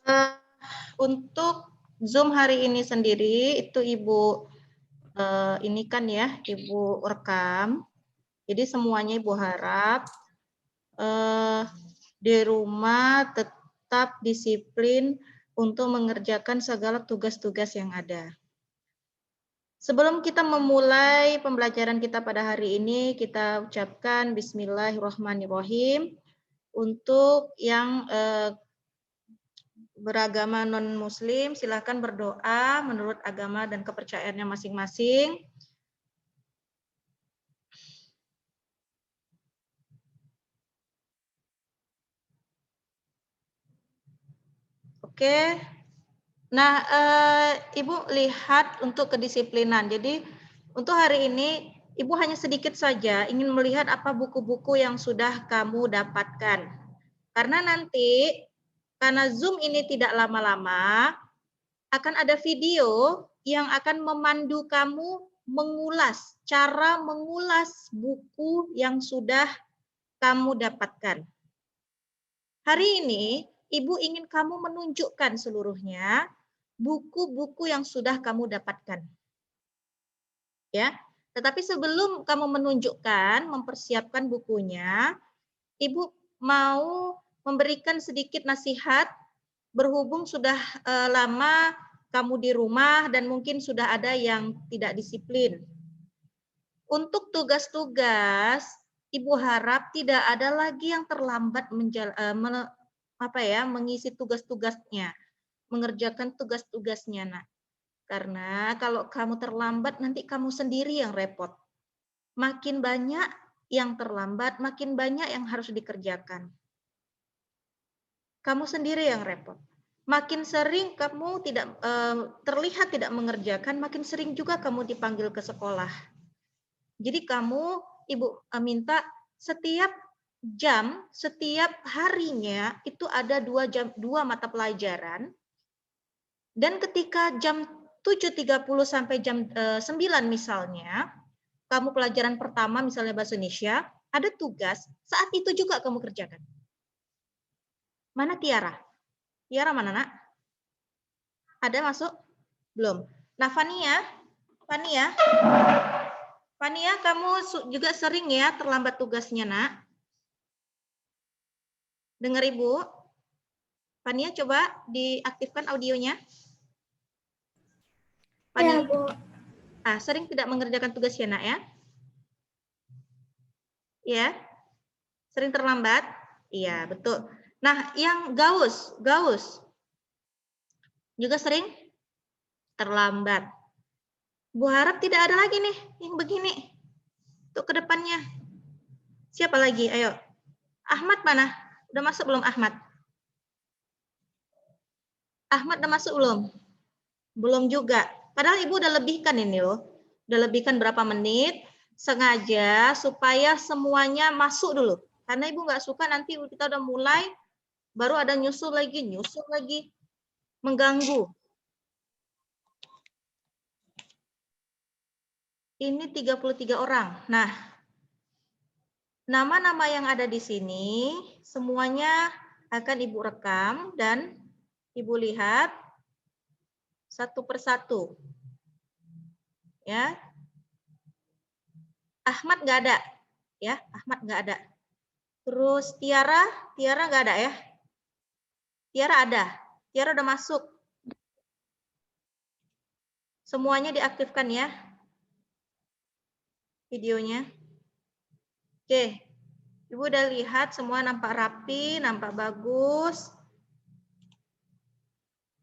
Eh, untuk Zoom hari ini sendiri itu Ibu ini kan ya, Ibu rekam. Jadi semuanya Ibu harap di rumah tetap disiplin untuk mengerjakan segala tugas-tugas yang ada. Sebelum kita memulai pembelajaran kita pada hari ini, kita ucapkan Bismillahirrahmanirrahim. Untuk yang beragama non-muslim, silakan berdoa menurut agama dan kepercayaannya masing-masing. Oke. Nah, Ibu lihat untuk kedisiplinan. Jadi untuk hari ini Ibu hanya sedikit saja ingin melihat apa buku-buku yang sudah kamu dapatkan. Karena nanti karena Zoom ini tidak lama-lama, akan ada video yang akan memandu kamu cara mengulas buku yang sudah kamu dapatkan. Hari ini Ibu ingin kamu menunjukkan seluruhnya buku-buku yang sudah kamu dapatkan. Ya. Tetapi sebelum kamu menunjukkan, mempersiapkan bukunya, Ibu mau memberikan sedikit nasihat berhubung sudah lama kamu di rumah dan mungkin sudah ada yang tidak disiplin. Untuk tugas-tugas, Ibu harap tidak ada lagi yang terlambat mengisi tugas-tugasnya, mengerjakan tugas-tugasnya, Nak. Karena kalau kamu terlambat, nanti kamu sendiri yang repot. Makin banyak yang terlambat, makin banyak yang harus dikerjakan. Kamu sendiri yang repot. Makin sering kamu terlihat tidak mengerjakan, makin sering juga kamu dipanggil ke sekolah. Jadi kamu, Ibu minta setiap jam, setiap harinya itu ada 2 mata pelajaran. Dan ketika jam 7.30 sampai jam 9 misalnya, kamu pelajaran pertama misalnya bahasa Indonesia, ada tugas, saat itu juga kamu kerjakan. Mana Tiara? Tiara mana, Nak? Ada masuk? Belum. Nah, Fania, kamu juga sering ya terlambat tugasnya, Nak? Dengar Ibu? Fania, coba diaktifkan audionya. Fania. Ya, Bu. Sering tidak mengerjakan tugasnya, Nak, ya? Ya? Sering terlambat? Iya, betul. Nah, yang Gaus juga sering terlambat. Bu harap tidak ada lagi nih yang begini untuk ke depannya. Siapa lagi? Ayo. Ahmad mana? Udah masuk belum Ahmad? Ahmad udah masuk belum? Belum juga. Padahal Ibu udah lebihkan ini loh. Udah lebihkan berapa menit. Sengaja supaya semuanya masuk dulu. Karena Ibu nggak suka nanti kita udah mulai, baru ada nyusul lagi. Mengganggu. Ini 33 orang. Nah, nama-nama yang ada di sini semuanya akan Ibu rekam dan Ibu lihat satu persatu. Ya. Ahmad nggak ada. Ya, Ahmad nggak ada. Terus Tiara nggak ada ya? Tiara ada. Tiara udah masuk. Semuanya diaktifkan ya videonya. Oke. Ibu udah lihat semua nampak rapi, nampak bagus.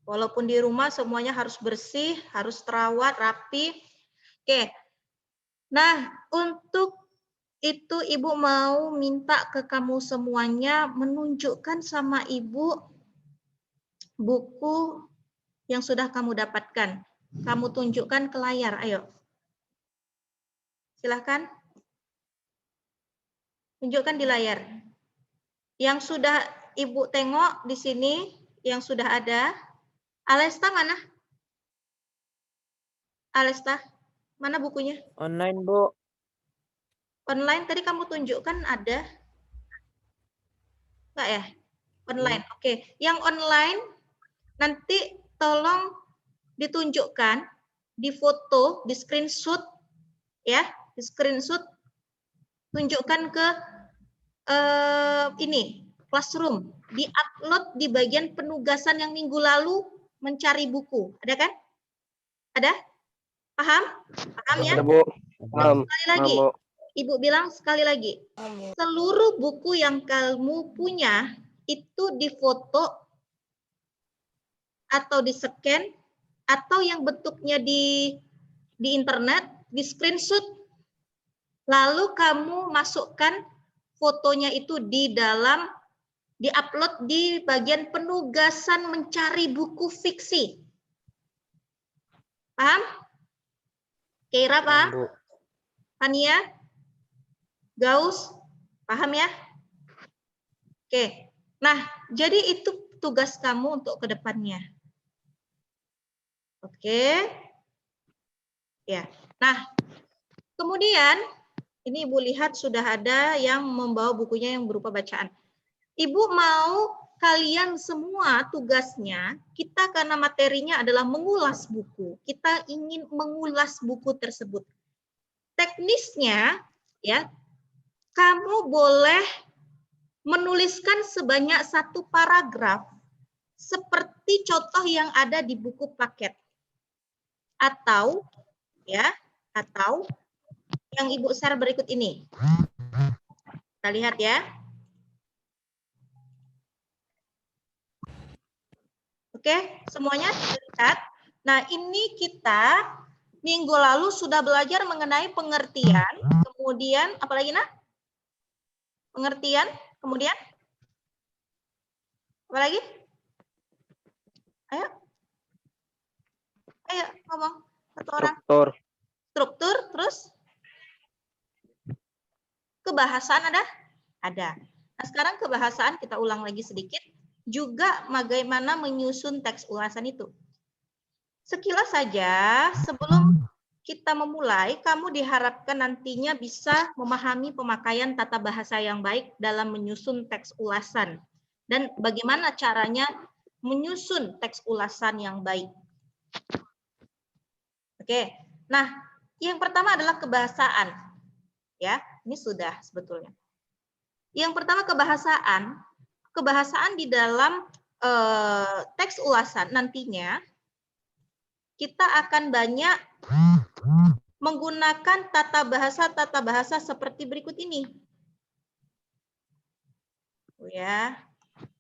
Walaupun di rumah semuanya harus bersih, harus terawat, rapi. Oke. Nah, untuk itu Ibu mau minta ke kamu semuanya menunjukkan sama Ibu buku yang sudah kamu dapatkan. Kamu tunjukkan ke layar, ayo. Silahkan. Tunjukkan di layar. Yang sudah Ibu tengok di sini, yang sudah ada. Alesta mana? Alesta, mana bukunya? Online, Bu. Online tadi kamu tunjukkan ada? Enggak ya? Online. Oke. Yang online Nanti tolong ditunjukkan, di foto, di screenshot, ya, di screenshot, tunjukkan ke ini Classroom, di-upload di bagian penugasan yang minggu lalu mencari buku. Ada kan? Ada? Paham? Paham ya? Ada, Bu. Paham. Sekali lagi, Bu. Ibu bilang sekali lagi, seluruh buku yang kamu punya itu difoto atau di-scan atau yang bentuknya di internet, di screenshot, lalu kamu masukkan fotonya itu di dalam, di-upload di bagian penugasan mencari buku fiksi. Paham? Keira paham? Bu. Tania? Gaus? Paham ya? Oke. Nah, jadi itu tugas kamu untuk ke depannya. Oke. Ya. Nah, kemudian ini Ibu lihat sudah ada yang membawa bukunya yang berupa bacaan. Ibu mau kalian semua tugasnya, kita karena materinya adalah mengulas buku. Kita ingin mengulas buku tersebut. Teknisnya, ya, kamu boleh menuliskan sebanyak 1 paragraf seperti contoh yang ada di buku paket. Atau, ya, atau yang Ibu share berikut ini. Kita lihat ya. Oke, semuanya lihat. Nah, ini kita minggu lalu sudah belajar mengenai pengertian, kemudian apalagi nah? Pengertian, kemudian apa lagi? Ayo. Ayo ngomong satu orang. Struktur. Struktur, terus kebahasaan ada? Ada. Nah, sekarang kebahasaan kita ulang lagi sedikit. Juga bagaimana menyusun teks ulasan itu. Sekilas saja, sebelum kita memulai, kamu diharapkan nantinya bisa memahami pemakaian tata bahasa yang baik dalam menyusun teks ulasan. Dan bagaimana caranya menyusun teks ulasan yang baik. Oke, nah yang pertama adalah kebahasaan. Ya, ini sudah sebetulnya. Yang pertama kebahasaan. Kebahasaan di dalam teks ulasan nantinya kita akan banyak menggunakan tata bahasa seperti berikut ini. Ya,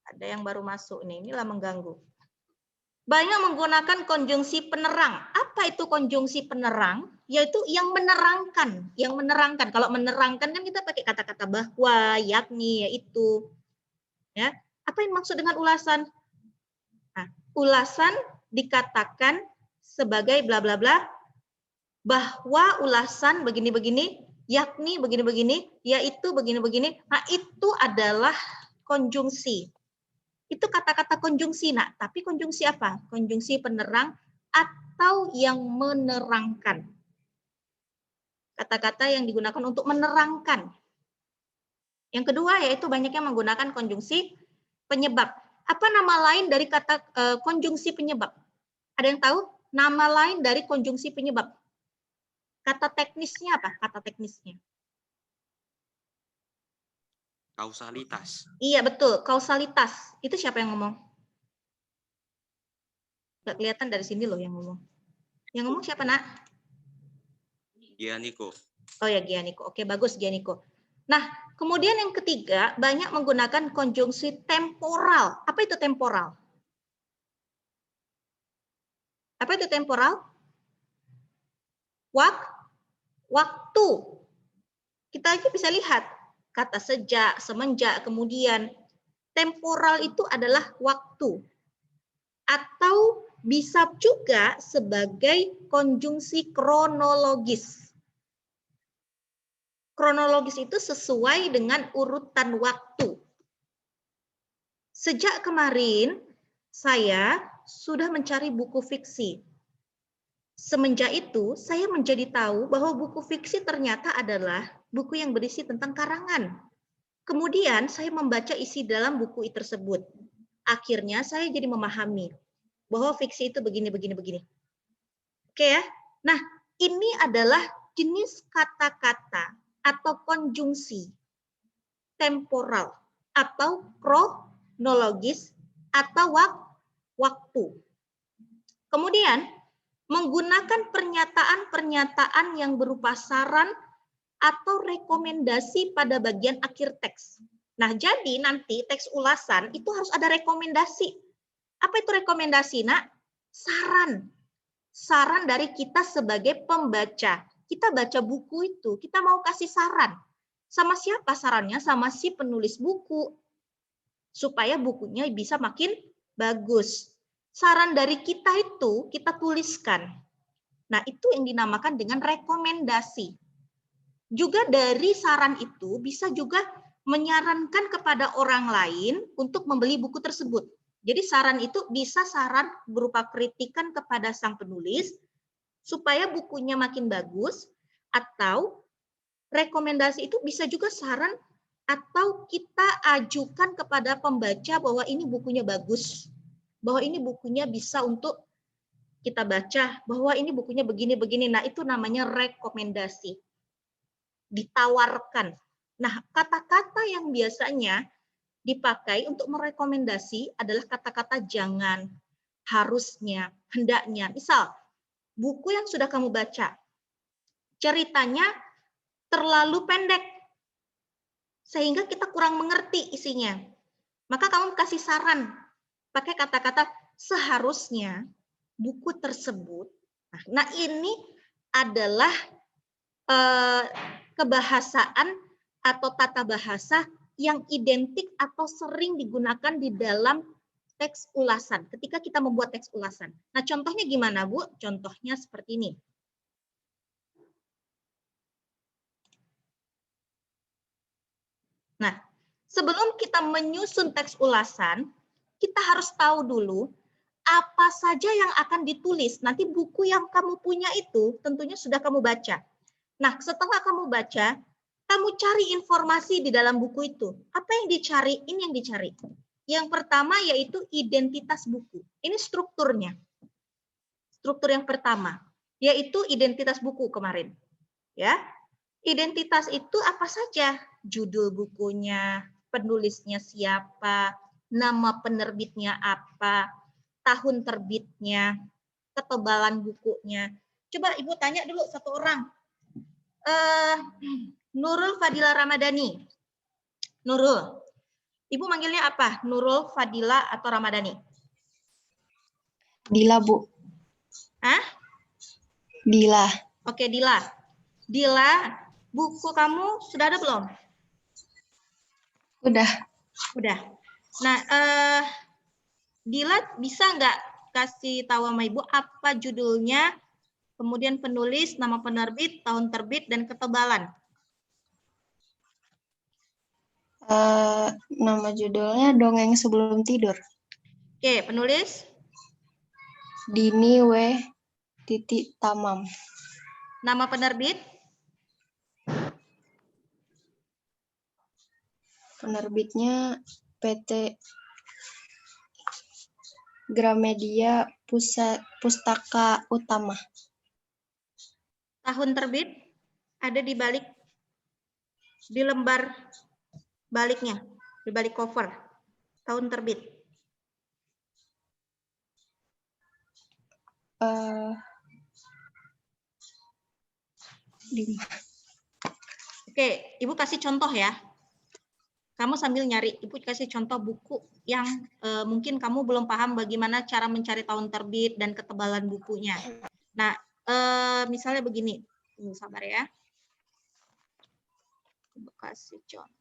ada yang baru masuk nih, inilah mengganggu. Banyak menggunakan konjungsi penerang. Apa itu konjungsi penerang? Yaitu yang menerangkan, yang menerangkan. Kalau menerangkan kan kita pakai kata-kata bahwa, yakni, yaitu. Ya, apa yang maksud dengan ulasan? Nah, ulasan dikatakan sebagai bla bla bla, bahwa ulasan begini-begini, yakni begini-begini, yaitu begini-begini. Nah, itu adalah konjungsi. Itu kata-kata konjungsi, nak. Tapi konjungsi apa? Konjungsi penerang atau yang menerangkan. Kata-kata yang digunakan untuk menerangkan. Yang kedua yaitu banyaknya menggunakan konjungsi penyebab. Apa nama lain dari kata konjungsi penyebab? Ada yang tahu? Nama lain dari konjungsi penyebab. Kata teknisnya apa? Kata teknisnya. Kausalitas. Iya, betul. Kausalitas. Itu siapa yang ngomong? Nggak kelihatan dari sini loh yang ngomong. Yang ngomong siapa, nak? Gianiko. Oh ya, Gianiko. Oke, bagus Gianiko. Nah, kemudian yang ketiga, banyak menggunakan konjungsi temporal. Apa itu temporal? Apa itu temporal? Waktu. Kita aja bisa lihat. Kata sejak, semenjak, kemudian. Temporal itu adalah waktu. Atau bisa juga sebagai konjungsi kronologis. Kronologis itu sesuai dengan urutan waktu. Sejak kemarin, saya sudah mencari buku fiksi. Semenjak itu, saya menjadi tahu bahwa buku fiksi ternyata adalah buku yang berisi tentang karangan. Kemudian, saya membaca isi dalam buku tersebut. Akhirnya, saya jadi memahami. bahwa fiksi itu begini, begini, begini. Oke ya. Nah, ini adalah jenis kata-kata atau konjungsi temporal atau kronologis atau waktu. Kemudian, menggunakan pernyataan-pernyataan yang berupa saran atau rekomendasi pada bagian akhir teks. Nah, jadi nanti teks ulasan itu harus ada rekomendasi. Apa itu rekomendasi, Nak? Saran. Saran dari kita sebagai pembaca. Kita baca buku itu, kita mau kasih saran. Sama siapa sarannya? Sama si penulis buku. Supaya bukunya bisa makin bagus. Saran dari kita itu kita tuliskan. Nah, itu yang dinamakan dengan rekomendasi. Juga dari saran itu bisa juga menyarankan kepada orang lain untuk membeli buku tersebut. Jadi saran itu bisa saran berupa kritikan kepada sang penulis supaya bukunya makin bagus, atau rekomendasi itu bisa juga saran atau kita ajukan kepada pembaca bahwa ini bukunya bagus, bahwa ini bukunya bisa untuk kita baca, bahwa ini bukunya begini-begini. Nah, itu namanya rekomendasi. Ditawarkan. Nah, kata-kata yang biasanya dipakai untuk merekomendasi adalah kata-kata jangan, harusnya, hendaknya. Misal, buku yang sudah kamu baca, ceritanya terlalu pendek, sehingga kita kurang mengerti isinya. Maka kamu kasih saran, pakai kata-kata seharusnya buku tersebut. Nah, ini adalah kebahasaan atau tata bahasa yang identik atau sering digunakan di dalam teks ulasan, ketika kita membuat teks ulasan. Nah, contohnya gimana, Bu? Contohnya seperti ini. Nah, sebelum kita menyusun teks ulasan, kita harus tahu dulu apa saja yang akan ditulis. Nanti buku yang kamu punya itu tentunya sudah kamu baca. Nah, setelah kamu baca, kamu cari informasi di dalam buku itu. Apa yang dicari? Ini yang dicari. Yang pertama yaitu identitas buku. Ini strukturnya. Struktur yang pertama yaitu identitas buku kemarin. Ya. Identitas itu apa saja? Judul bukunya, penulisnya siapa, nama penerbitnya apa, tahun terbitnya, ketebalan bukunya. Coba Ibu tanya dulu satu orang. Nurul Fadila Ramadhani. Nurul. Ibu manggilnya apa? Nurul Fadila atau Ramadhani? Dila, Bu. Hah? Dila. Oke, Dila. Dila, buku kamu sudah ada belum? Udah. Udah. Nah, Dila bisa nggak kasih tahu sama Ibu apa judulnya, kemudian penulis, nama penerbit, tahun terbit, dan ketebalan? Nama judulnya Dongeng Sebelum Tidur. Oke, penulis? Dini W. Tamam. Nama penerbit? Penerbitnya PT Gramedia Pustaka Utama. Tahun terbit ada di balik, di lembar baliknya, di balik cover. Tahun terbit. Oke, Ibu kasih contoh ya. Kamu sambil nyari, Ibu kasih contoh buku yang mungkin kamu belum paham bagaimana cara mencari tahun terbit dan ketebalan bukunya. Nah, misalnya begini, sabar ya. Ibu kasih contoh.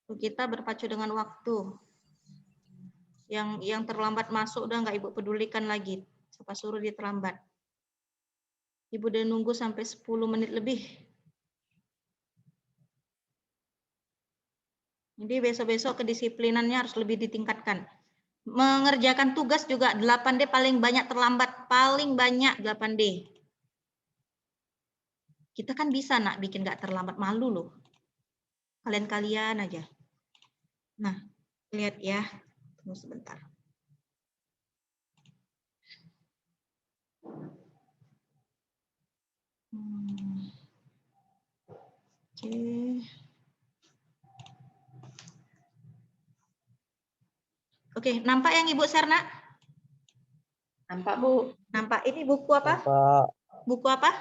Kita berpacu dengan waktu. Yang terlambat masuk udah nggak Ibu pedulikan lagi. Siapa suruh dia terlambat. Ibu udah nunggu sampai 10 menit lebih. Jadi besok-besok kedisiplinannya harus lebih ditingkatkan. Mengerjakan tugas juga 8D paling banyak terlambat. Paling banyak 8D. Kita kan bisa nak bikin nggak terlambat, malu loh. Kalian-kalian aja. Nah, Lihat ya. Tunggu sebentar. Oke. Oke, nampak yang Ibu Serna? Nampak, Bu. Nampak. Ini buku apa? Pak Buku apa?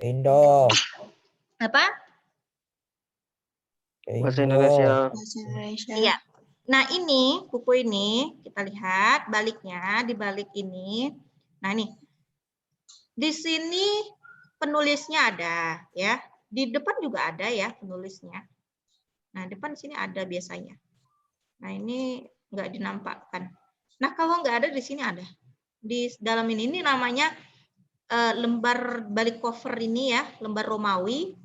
Indo. Apa? Bahasa Indonesia. Bahasa Indonesia. Iya. Nah, ini buku ini kita lihat baliknya, di balik ini. Nah, nih. Di sini penulisnya ada ya. Di depan juga ada ya penulisnya. Nah, depan sini ada biasanya. Nah, ini nggak dinampakkan. Nah, kalau nggak ada di sini ada. Di dalam ini namanya lembar balik cover ini ya, lembar Romawi.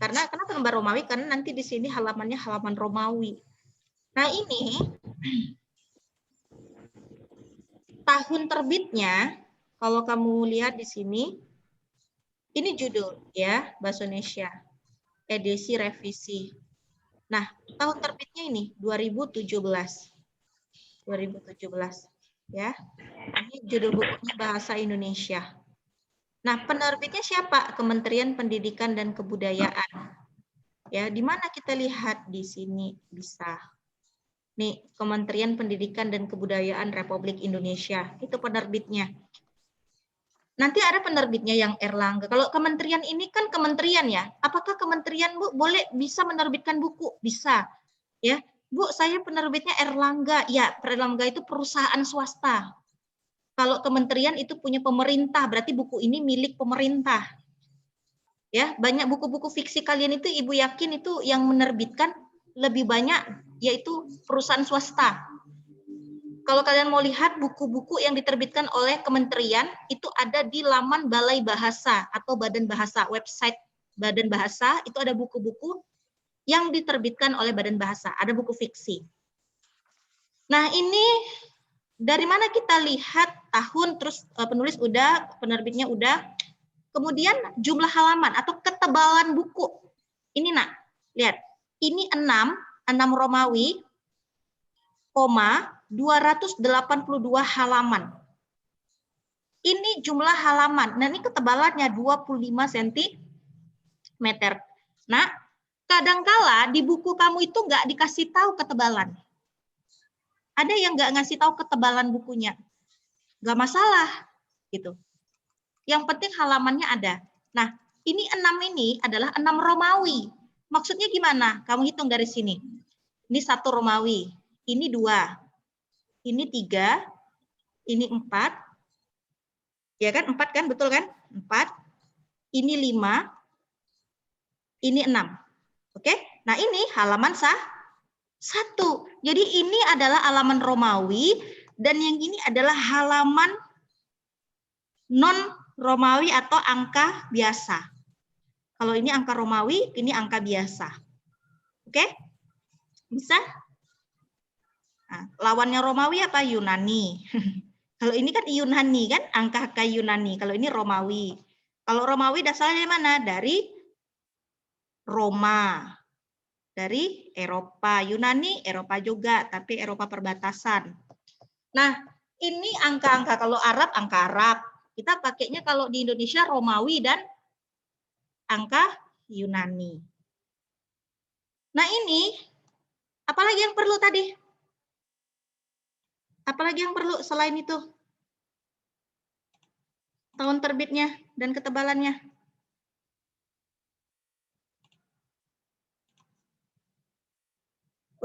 Kenapa lembar Romawi? Karena nanti di sini halamannya halaman Romawi. Nah, ini tahun terbitnya, kalau kamu lihat di sini, ini judul ya, Bahasa Indonesia, edisi revisi. Nah, tahun terbitnya ini 2017. 2017 ya. Ini judul bukunya Bahasa Indonesia. Nah, penerbitnya siapa? Kementerian Pendidikan dan Kebudayaan. Ya, di mana kita lihat di sini bisa. Nih, Kementerian Pendidikan dan Kebudayaan Republik Indonesia. Itu penerbitnya. Nanti ada penerbitnya yang Erlangga. Kalau kementerian ini kan kementerian ya. Apakah kementerian Bu boleh bisa menerbitkan buku? Bisa. Ya, Bu, saya penerbitnya Erlangga. Ya, Erlangga itu perusahaan swasta. Kalau kementerian itu punya pemerintah, berarti buku ini milik pemerintah. Ya, banyak buku-buku fiksi kalian itu Ibu yakin itu yang menerbitkan lebih banyak yaitu perusahaan swasta. Kalau kalian mau lihat buku-buku yang diterbitkan oleh kementerian itu ada di laman Balai Bahasa atau Badan Bahasa, website Badan Bahasa itu ada buku-buku yang diterbitkan oleh Badan Bahasa, ada buku fiksi. Nah, ini dari mana kita lihat tahun, terus penulis udah, penerbitnya udah, kemudian jumlah halaman atau ketebalan buku. Ini nak, lihat, ini 6 Romawi, 282 halaman. Ini jumlah halaman. Nah, ini ketebalannya 25 cm. Nah, kadangkala di buku kamu itu nggak dikasih tahu ketebalan. Ada yang nggak ngasih tahu ketebalan bukunya. Nggak masalah. Gitu. Yang penting halamannya ada. Nah, ini 6 ini adalah 6 Romawi. Maksudnya gimana? Kamu hitung dari sini. Ini 1 Romawi. Ini 2, ini 3, ini 4, ya kan 4 kan, betul kan? 4, ini 5, ini 6. Oke, nah ini halaman 1. Jadi ini adalah halaman Romawi dan yang ini adalah halaman non Romawi atau angka biasa. Kalau ini angka Romawi, ini angka biasa. Oke, bisa? Nah, lawannya Romawi apa? Yunani. Kalau ini kan Yunani kan, angka Yunani. Kalau ini Romawi. Kalau Romawi dasarnya dari mana? Dari Roma. Dari Eropa. Yunani Eropa juga, tapi Eropa perbatasan. Nah, ini angka-angka. Kalau Arab, angka Arab. Kita pakainya kalau di Indonesia Romawi dan angka Yunani. Nah, ini apalagi yang perlu tadi? Apalagi yang perlu selain itu? Tahun terbitnya dan ketebalannya.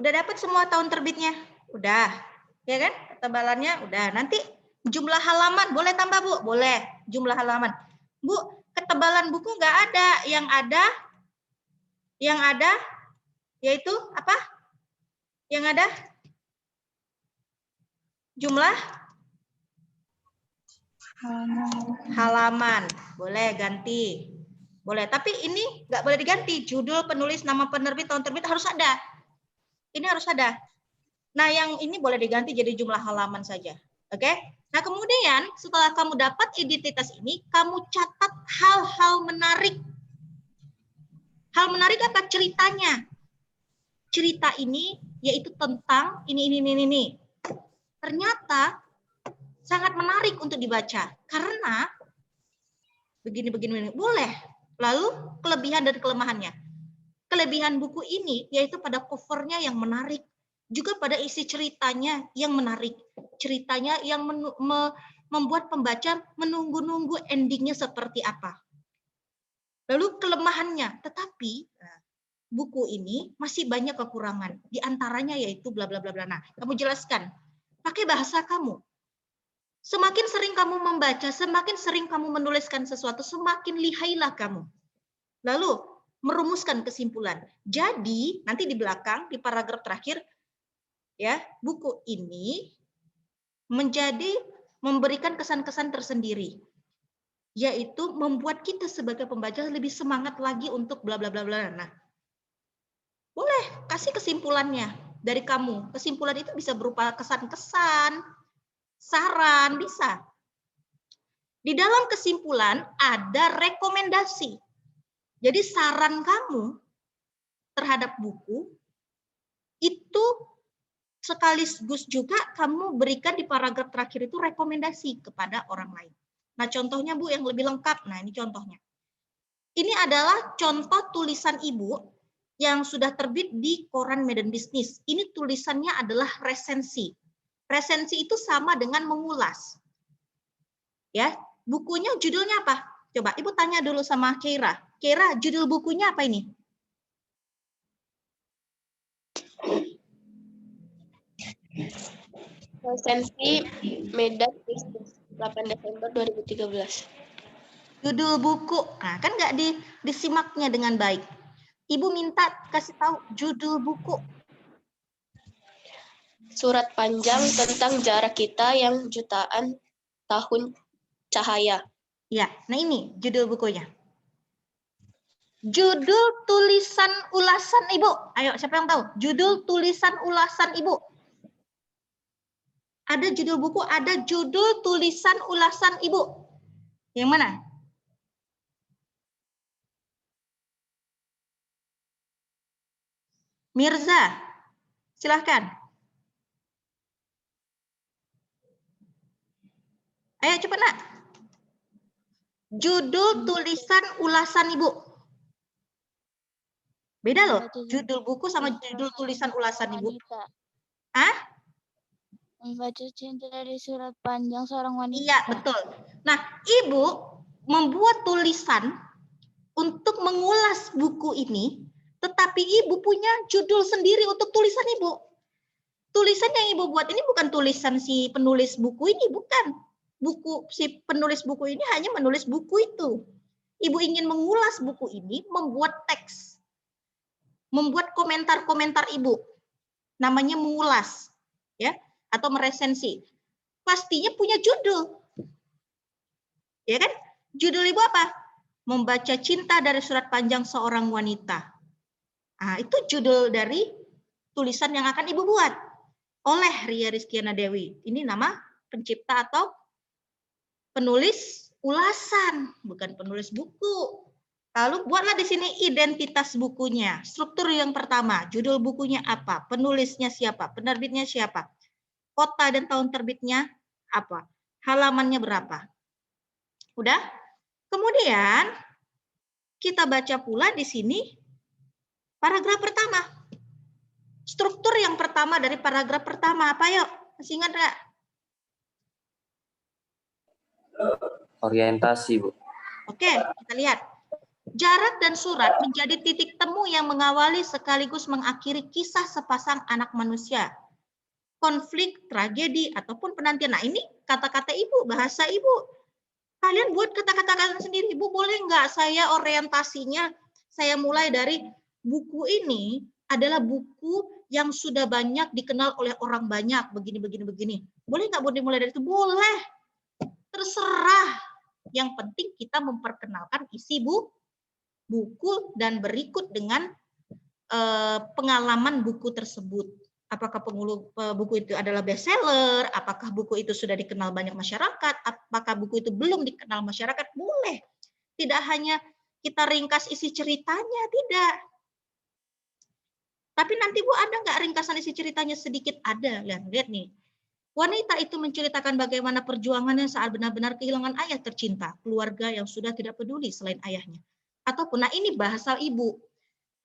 Udah dapat semua tahun terbitnya? Udah. Ya kan? Ketebalannya udah. Nanti jumlah halaman boleh tambah, Bu? Boleh. Jumlah halaman. Bu, ketebalan buku nggak ada. Yang ada yaitu apa? Yang ada jumlah halaman. Boleh ganti. Boleh, tapi ini nggak boleh diganti. Judul, penulis, nama penerbit, tahun terbit harus ada. Ini harus ada. Nah, yang ini boleh diganti jadi jumlah halaman saja. Oke? Nah, kemudian setelah kamu dapat identitas ini, kamu catat hal-hal menarik. Hal menarik apa? Ceritanya. Cerita ini yaitu tentang ini. Ternyata sangat menarik untuk dibaca karena begini. Boleh. Lalu kelebihan dan kelemahannya. Kelebihan buku ini yaitu pada covernya yang menarik, juga pada isi ceritanya yang menarik. Ceritanya yang membuat pembaca menunggu-nunggu endingnya seperti apa. Lalu kelemahannya, tetapi buku ini masih banyak kekurangan. Di antaranya yaitu bla bla bla bla. Nah, kamu jelaskan pakai bahasa kamu. Semakin sering kamu membaca, semakin sering kamu menuliskan sesuatu, semakin lihailah kamu. Lalu merumuskan kesimpulan. Jadi nanti di belakang di paragraf terakhir ya, buku ini memberikan kesan-kesan tersendiri, yaitu membuat kita sebagai pembaca lebih semangat lagi untuk bla bla bla bla. Nah, boleh kasih kesimpulannya dari kamu. Kesimpulan itu bisa berupa kesan-kesan, saran, bisa. Di dalam kesimpulan ada rekomendasi. Jadi saran kamu terhadap buku itu sekaligus juga kamu berikan di paragraf terakhir itu rekomendasi kepada orang lain. Nah, contohnya Bu yang lebih lengkap. Nah, ini contohnya. Ini adalah contoh tulisan Ibu yang sudah terbit di koran Medan Bisnis. Ini tulisannya adalah resensi. Resensi itu sama dengan mengulas. Ya, bukunya judulnya apa? Coba Ibu tanya dulu sama Keira. Keira, judul bukunya apa ini? Resensi Medan Bisnis 8 Desember 2013. Judul buku. Nah, kan nggak disimaknya dengan baik. Ibu minta kasih tahu judul buku. Surat panjang tentang jarak kita yang jutaan tahun cahaya. Ya, nah ini judul bukunya. Judul tulisan ulasan Ibu. Ayo, siapa yang tahu? Judul tulisan ulasan Ibu. Ada judul buku, ada judul tulisan ulasan Ibu. Yang mana? Mirza, silahkan. Ayo cepat nak. Judul tulisan ulasan Ibu. Beda loh, judul buku sama judul tulisan ulasan Ibu. Hah? Membaca cinta dari surat panjang seorang wanita. Iya, betul. Nah, Ibu membuat tulisan untuk mengulas buku ini, tetapi Ibu punya judul sendiri untuk tulisan Ibu. Tulisan yang Ibu buat ini bukan tulisan si penulis buku ini, bukan. Si penulis buku ini hanya menulis buku itu. Ibu ingin mengulas buku ini, membuat teks. Membuat komentar-komentar Ibu. Namanya mengulas, ya, atau meresensi. Pastinya punya judul. Ya kan? Judul Ibu apa? Membaca cinta dari surat panjang seorang wanita. Nah, itu judul dari tulisan yang akan Ibu buat oleh Ria Rizkiana Dewi. Ini nama pencipta atau penulis ulasan, bukan penulis buku. Lalu buatlah di sini identitas bukunya. Struktur yang pertama, judul bukunya apa? Penulisnya siapa? Penerbitnya siapa? Kota dan tahun terbitnya apa? Halamannya berapa? Udah? Kemudian kita baca pula di sini paragraf pertama. Struktur yang pertama dari paragraf pertama apa yuk? Masih ingat nggak? Orientasi, Bu. Oke, kita lihat. Jarak dan surat menjadi titik temu yang mengawali sekaligus mengakhiri kisah sepasang anak manusia. Konflik, tragedi, ataupun penantian. Nah, ini kata-kata Ibu, bahasa Ibu. Kalian buat kata-kata kalian sendiri. Ibu boleh nggak saya orientasinya, saya mulai dari buku ini adalah buku yang sudah banyak dikenal oleh orang banyak. Begini. Boleh nggak dimulai dari itu? Boleh. Terserah. Yang penting kita memperkenalkan isi buku dan berikut dengan pengalaman buku tersebut. Apakah buku itu adalah bestseller, apakah buku itu sudah dikenal banyak masyarakat, apakah buku itu belum dikenal masyarakat, boleh. Tidak hanya kita ringkas isi ceritanya, tidak. Tapi nanti Bu ada nggak ringkasan isi ceritanya sedikit? Ada, lihat nih. Wanita itu menceritakan bagaimana perjuangannya saat benar-benar kehilangan ayah tercinta, keluarga yang sudah tidak peduli selain ayahnya. Ataupun, nah ini bahasa ibu.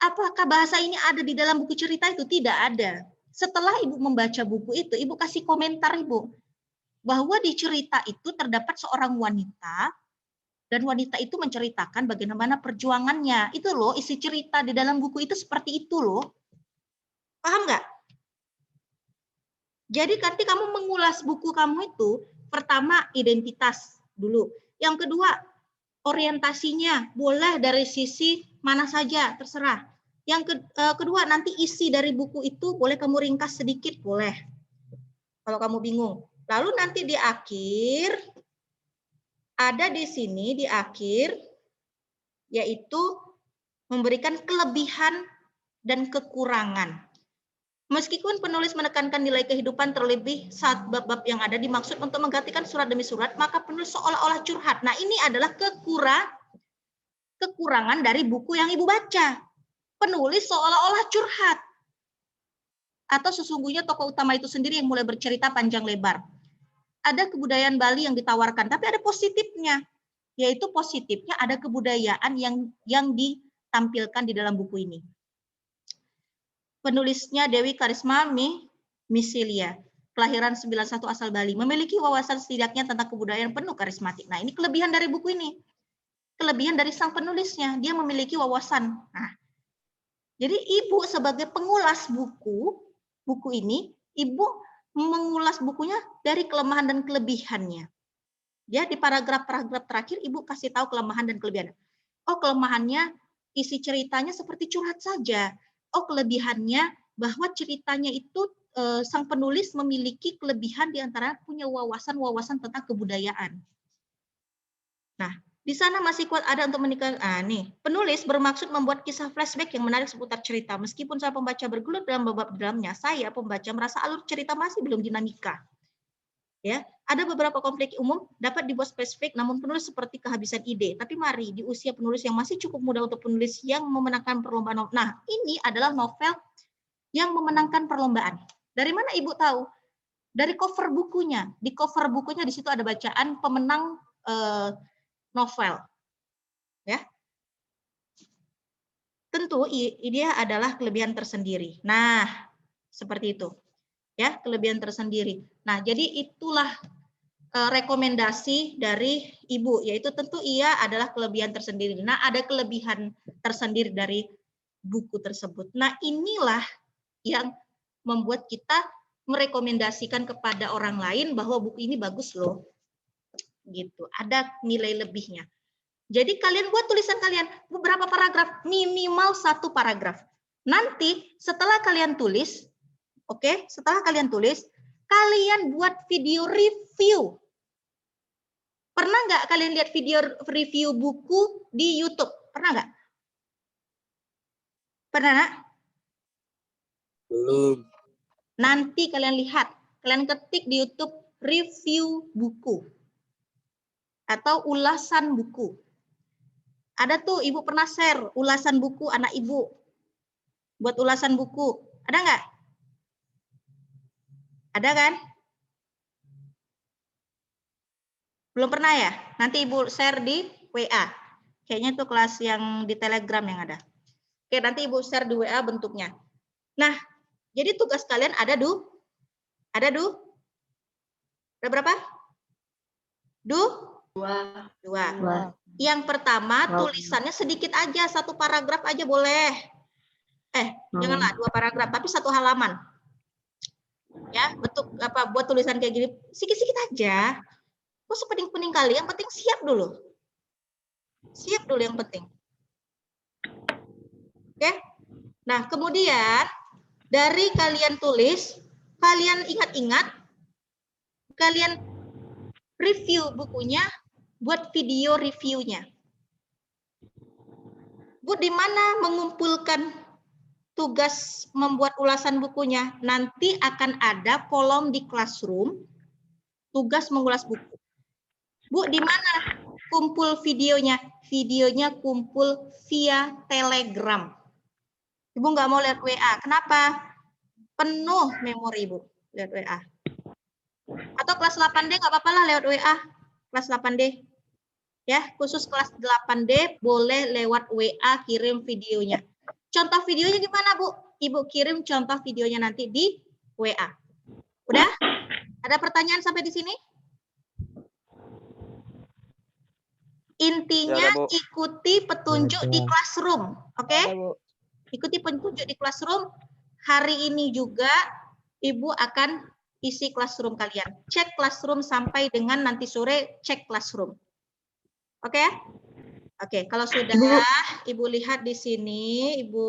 Apakah bahasa ini ada di dalam buku cerita itu? Tidak ada. Setelah ibu membaca buku itu, ibu kasih komentar ibu. Bahwa di cerita itu terdapat seorang wanita, dan wanita itu menceritakan bagaimana perjuangannya. Itu loh, isi cerita di dalam buku itu seperti itu loh. Paham nggak? Jadi nanti kamu mengulas buku kamu itu, pertama identitas dulu. Yang kedua, orientasinya boleh dari sisi mana saja, terserah. Yang kedua, nanti isi dari buku itu boleh kamu ringkas sedikit, boleh. Kalau kamu bingung. Lalu nanti di akhir, ada di sini di akhir, yaitu memberikan kelebihan dan kekurangan. Meskipun penulis menekankan nilai kehidupan terlebih saat bab-bab yang ada dimaksud untuk menggantikan surat demi surat, maka penulis seolah-olah curhat. Nah, ini adalah kekurangan dari buku yang ibu baca. Penulis seolah-olah curhat. Atau sesungguhnya tokoh utama itu sendiri yang mulai bercerita panjang lebar. Ada kebudayaan Bali yang ditawarkan, tapi ada positifnya. Yaitu positifnya ada kebudayaan yang ditampilkan di dalam buku ini. Penulisnya Dewi Karisma Misilia, kelahiran 91 asal Bali, memiliki wawasan setidaknya tentang kebudayaan penuh karismatik. Nah, ini kelebihan dari buku ini. Kelebihan dari sang penulisnya, dia memiliki wawasan. Nah, jadi ibu sebagai pengulas buku ini, ibu mengulas bukunya dari kelemahan dan kelebihannya. Ya, di paragraf-paragraf terakhir ibu kasih tahu kelemahan dan kelebihannya. Oh, kelemahannya isi ceritanya seperti curhat saja. Oh, kelebihannya bahwa ceritanya itu sang penulis memiliki kelebihan di antara punya wawasan tentang kebudayaan. Nah, di sana masih kuat ada untuk menikah. Nih, penulis bermaksud membuat kisah flashback yang menarik seputar cerita. Meskipun saya pembaca bergelut dalam bab dalamnya, saya pembaca merasa alur cerita masih belum dinamika. Ya, ada beberapa konflik umum dapat dibuat spesifik, namun penulis seperti kehabisan ide. Tapi mari di usia penulis yang masih cukup muda untuk penulis yang memenangkan perlombaan. Nah, ini adalah novel yang memenangkan perlombaan. Dari mana ibu tahu? Dari cover bukunya. Di cover bukunya di situ ada bacaan pemenang novel. Ya, tentu dia adalah kelebihan tersendiri. Nah, seperti itu. Ya, kelebihan tersendiri. Nah, jadi itulah rekomendasi dari ibu, yaitu tentu ia adalah kelebihan tersendiri. Nah, ada kelebihan tersendiri dari buku tersebut. Nah, inilah yang membuat kita merekomendasikan kepada orang lain bahwa buku ini bagus loh. Gitu. Ada nilai lebihnya. Jadi kalian buat tulisan kalian beberapa paragraf, minimal 1 paragraf. Nanti setelah kalian tulis, oke, setelah kalian tulis, kalian buat video review. Pernah nggak kalian lihat video review buku di YouTube? Pernah nggak? Pernah nggak? Belum. Nanti kalian lihat, kalian ketik di YouTube review buku atau ulasan buku. Ada tuh ibu pernah share ulasan buku anak ibu. Buat ulasan buku. Ada nggak? Ada kan? Belum pernah ya? Nanti ibu share di WA. Kayaknya itu kelas yang di Telegram yang ada. Oke, nanti ibu share di WA bentuknya. Nah, jadi tugas kalian ada Ada berapa? Dua. Yang pertama tulisannya sedikit aja, 1 paragraf aja boleh. Janganlah 2 paragraf, tapi 1 halaman. Ya, bentuk apa buat tulisan kayak gini, sedikit-sedikit aja. Kok sepenting-penting kali, yang penting siap dulu. Siap dulu yang penting. Oke? Nah, kemudian dari kalian tulis, kalian ingat-ingat, kalian review bukunya, buat video reviewnya. Bu, di mana mengumpulkan tugas membuat ulasan bukunya? Nanti akan ada kolom di Classroom, tugas mengulas buku. Bu, di mana kumpul videonya? Videonya kumpul via Telegram. Ibu nggak mau lihat WA. Kenapa? Penuh memori Ibu lihat WA. Atau kelas 8D nggak apa-apa lah lewat WA. Kelas 8D. Ya, khusus kelas 8D boleh lewat WA kirim videonya. Contoh videonya gimana, Bu? Ibu kirim contoh videonya nanti di WA. Udah? Ada pertanyaan sampai di sini? Intinya Ya, ada, Bu. ikuti petunjuk di classroom, oke? Ada, Bu. Ikuti petunjuk di classroom. Hari ini juga Ibu akan isi classroom kalian. Cek classroom sampai dengan nanti sore cek classroom. Oke? Oke, kalau sudah Ibu lihat di sini, Ibu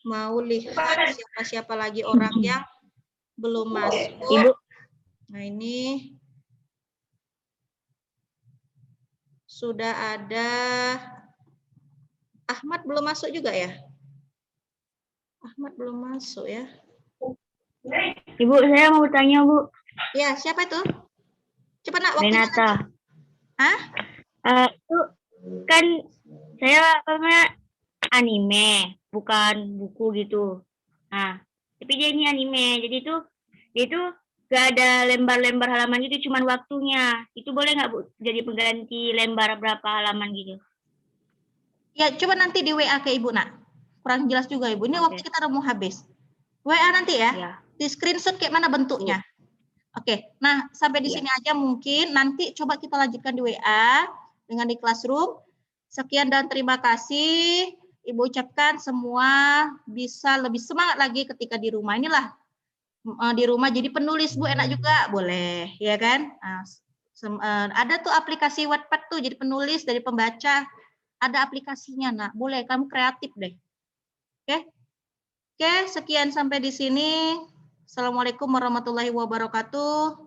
mau lihat siapa-siapa lagi orang yang belum masuk. Ibu. Nah, ini sudah ada Ahmad belum masuk juga ya? Ahmad belum masuk ya. Ibu, saya mau bertanya, Bu. Ya, siapa itu? Coba nak waktunya nanti. Renata. Hah? Itu kan saya anime, bukan buku gitu. Nah, tapi dia ini anime, jadi itu gak ada lembar-lembar halaman gitu, cuman waktunya. Itu boleh nggak, Bu, jadi pengganti lembar berapa halaman gitu? Ya, coba nanti di WA ke Ibu, nak. Kurang jelas juga, Ibu. Ini waktu kita udah mau habis. WA nanti ya. Ya. Di screenshot kayak mana bentuknya. Oke, nah sampai di sini aja mungkin. Nanti coba kita lanjutkan di WA dengan di classroom. Sekian dan terima kasih. Ibu ucapkan semua bisa lebih semangat lagi ketika di rumah. Inilah di rumah jadi penulis, Bu, enak juga, boleh, ya kan? Nah, ada tuh aplikasi Wattpad tuh jadi penulis dari pembaca. Ada aplikasinya, nak. Boleh, kamu kreatif deh. Oke? Oke, sekian sampai di sini. Assalamualaikum warahmatullahi wabarakatuh.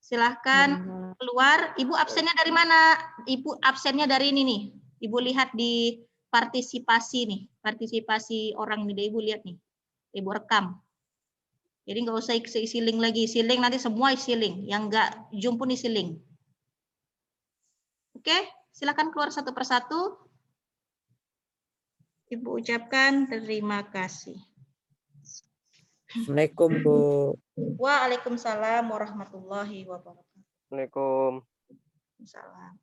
Silahkan keluar. Ibu absennya dari mana? Ibu absennya dari ini nih. Ibu lihat di partisipasi nih. Partisipasi orang nih. Ibu lihat nih. Ibu rekam. Jadi nggak usah isi link lagi. Isi link nanti semua isi link. Yang nggak Zoom pun isi link. Oke, silakan keluar satu persatu. Ibu ucapkan terima kasih. Assalamualaikum, Bu. Waalaikumsalam warahmatullahi wabarakatuh. Assalamualaikum. Waalaikumsalam.